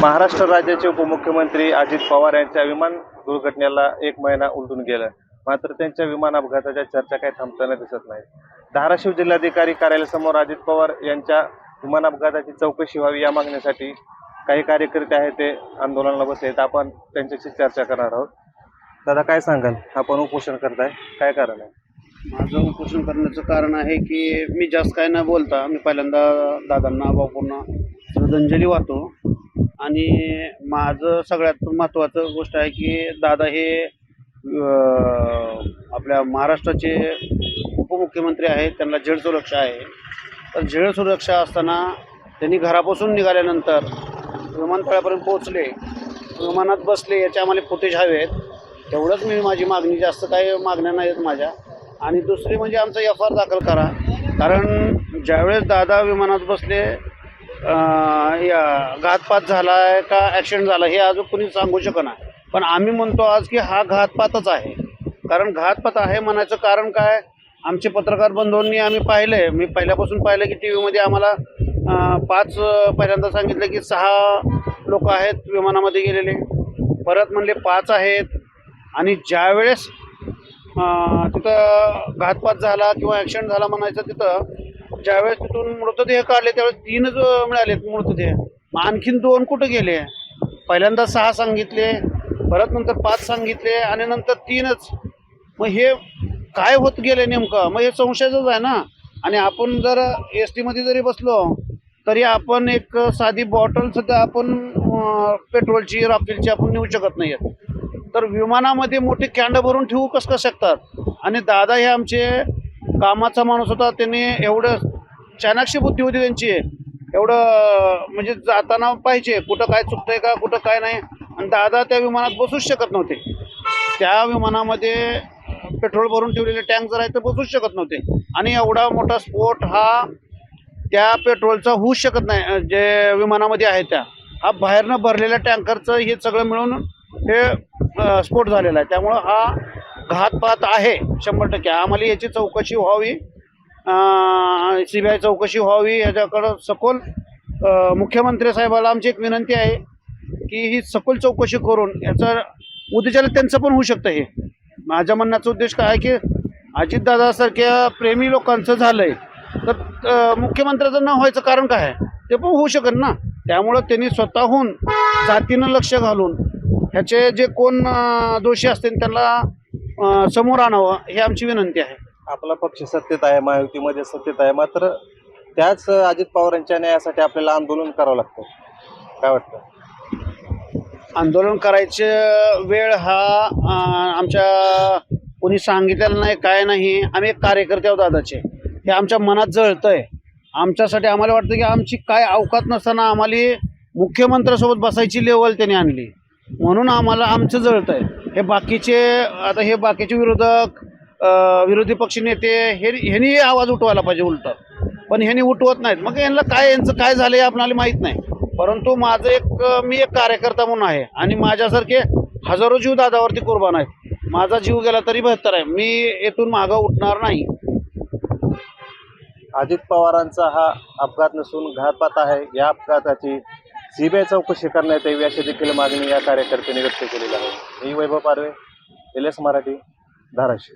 महाराष्ट्र राज्याचे उपमुख्यमंत्री अजित पवार यांच्या विमान दुर्घटनेला 1 महिना उलटून गेला. मात्र त्यांच्या विमान अपघाताच्या चर्चा काही थांबताना दिसत नाही. धाराशिव जिल्हाधिकारी कार्यालयासमोर अजित पवार यांच्या विमान अपघाताची चौकशी व्हावी या मागणीसाठी काही कार्यकर्ते आहेत ते आंदोलनाला बसले आहेत. आपण त्यांच्याशी चर्चा करणार आहोत. दादा, काय सांगाल? आपण उपोषण करताय, काय कारण आहे? माझं उपोषण करण्याचं कारण आहे की मी जास्त काय न बोलता मी पहिल्यांदा दादांना भावपूर्ण श्रद्धांजली वाहतो. आणि माझं सगळ्यात महत्त्वाचं गोष्ट आहे की दादा हे आपल्या महाराष्ट्राचे उपमुख्यमंत्री आहेत. त्यांना झेड सुरक्षा आहे. तर झेड सुरक्षा असताना त्यांनी घरापासून निघाल्यानंतर विमानतळापर्यंत पोहोचले, विमानात बसले, याचे आम्हाला फुटेज हवेत. तेवढंच मी माझी मागणी, जास्त काही मागण्या नाहीत माझ्या. आणि दुसरी म्हणजे आमचा FR दाखल करा. कारण ज्यावेळेस दादा विमानात बसले घातपात झाला आहे का ॲक्सिडेंट झाला हे अजून कोणी सांगू शकणार. पण आम्ही म्हणतो आज की हा घातपातच आहे. कारण घातपात आहे म्हणायचं कारण काय, आमचे पत्रकार बंधूंनी आम्ही पाहिले, मी पहिल्यापासून पाहिलं की TV मध्ये आम्हाला 5 पहिल्यांदा सांगितलं की 6 लोक आहेत विमानामध्ये गेलेले, परत म्हणले 5 आहेत. आणि ज्यावेळेस तिथं घातपात झाला किंवा ॲक्सिडेंट झाला म्हणायचं, तिथं ज्यावेळेस तिथून मृतदेह काढले त्यावेळेस 3च मिळालेत मृतदेह. मग आणखीन 2 कुठं गेले? पहिल्यांदा 6 सांगितले, परत नंतर 5 सांगितले आणि नंतर 3च. मग हे काय होत गेले नेमकं? मग हे संशयाचंच आहे ना. आणि आपण जर ST मध्ये जरी बसलो तरी आपण एक साधी बॉटल सुद्धा आपण पेट्रोलची, राफेलची आपण नेऊ शकत नाही. तर विमानामध्ये मोठी कॅन्ड भरून ठेवू कसं शकतात? आणि दादा हे आमचे कामाचा माणूस होता. त्यांनी एवढं चाणाक्षी बुद्धी होती त्यांची, एवढं म्हणजे जाताना पाहिजे कुठं काय चुकतंय का, कुठं काय नाही. आणि दादा त्या विमानात बसूच शकत नव्हते. त्या विमानामध्ये पेट्रोल भरून ठेवलेले टँक जर आहे तर बसूच शकत नव्हते. आणि एवढा मोठा स्फोट हा त्या पेट्रोलचा होऊच शकत नाही. जे विमानामध्ये आहे त्या हा बाहेरनं भरलेल्या टँकरचं हे सगळं मिळून हे स्फोट झालेला आहे. त्यामुळं हा घातपात आहे 100%. आम्हाला याची चौकशी व्हावी, CBI चौकशी व्हावी. ह्याच्याकडं सखोल मुख्यमंत्री साहेबाला आमची एक विनंती आहे की ही सखोल चौकशी करून याचं उद्देशाला त्यांचं पण होऊ शकतं. हे माझ्या म्हणण्याचा उद्देश काय आहे की अजितदादासारख्या प्रेमी लोकांचं झालं आहे तर मुख्यमंत्र्याचं न व्हायचं कारण काय आहे? ते पण होऊ शकत ना. त्यामुळं त्यांनी स्वतःहून जातीनं लक्ष घालून ह्याचे जे कोण दोषी असतील त्यांना समोर आणावं ही आमची विनंती आहे. आपला पक्ष सत्तेत आहे, महायुतीमध्ये सत्तेत आहे, मात्र त्याच अजित पवारांच्या न्यायासाठी आपल्याला आंदोलन करावं लागतं. काय वाटतं? आंदोलन करायचे वेळ हा आमच्या कोणी सांगितलेलं नाही, काय नाही. आम्ही एक कार्यकर्ते आहोत दादाचे. हे आमच्या मनात जळतंय. आमच्यासाठी आम्हाला वाटतं की आमची काय अवकात नसताना आम्हाला मुख्यमंत्र्यासोबत बसायची लेवल त्यांनी आणली, म्हणून आम्हाला आमचं जळतंय. हे बाकीचे आता हे बाकीचे विरोधक, विरोधी पक्ष नेते ह्यांनी आवाज उठवायला पाहिजे उलटं, पण ह्यांनी उठवत नाहीत. मग यांचं काय झालं हे आपल्याला माहीत नाही. परंतु मी एक कार्यकर्ता म्हणून आहे आणि माझ्यासारखे हजारो जीव दादावरती कुर्बान आहेत. माझा जीव गेला तरी बेहतर आहे. मी येथून मागं उठणार नाही. अजित पवारांचा हा अपघात नसून घातपात आहे. या अपघाताची CBI चौकशी करण्यात यावी अशी देखील मागणी या कार्यकर्त्यांनी व्यक्त केलेली आहे. मी वैभव पारवे, LS मराठी, धाराशिव.